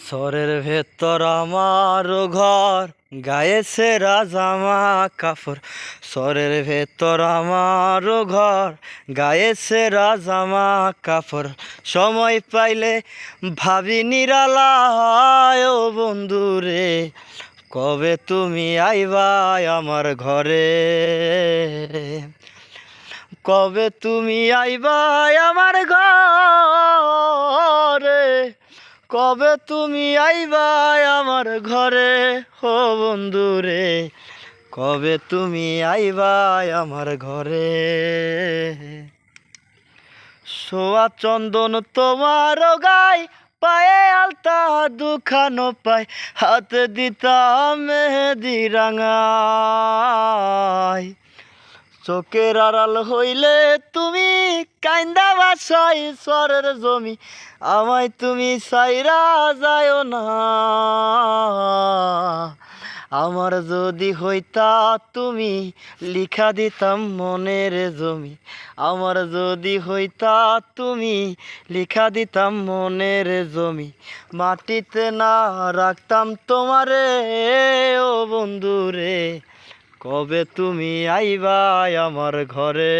সরের ভেতর আমার ঘর, গায়ে সেরা জামা কাপড়। সরের ভেতর আমার ঘর, গায়ে সেরা জামা কাপড়। সময় পাইলে ভাবি নিরালায় ও বন্ধুরে, কবে তুমি আইবা আমার ঘরে, কবে তুমি আইবা আমার ঘরে, কবে তুমি আইবা আমার ঘরে, ও বন্ধুরে, কবে তুমি আইবা আমার ঘরে। সোয়া চন্দন তোমার গায়, পায়ে আলতা দুখানো পায়, হাতে দিতাম মেহেদি রাঙায়। চোখের আড়াল হইলে তুমি কাইন্দা বাসাই সরের জমি, আমায় তুমি সাইরা যায়ও না। আমার যদি হইতা তুমি, লিখা দিতাম মনের জমি। আমার যদি হইতা তুমি, লিখা দিতাম মনের জমি। মাটিতে না রাখতাম তোমারে, ও বন্ধুরে, কবে তুমি আইবা আমার ঘরে।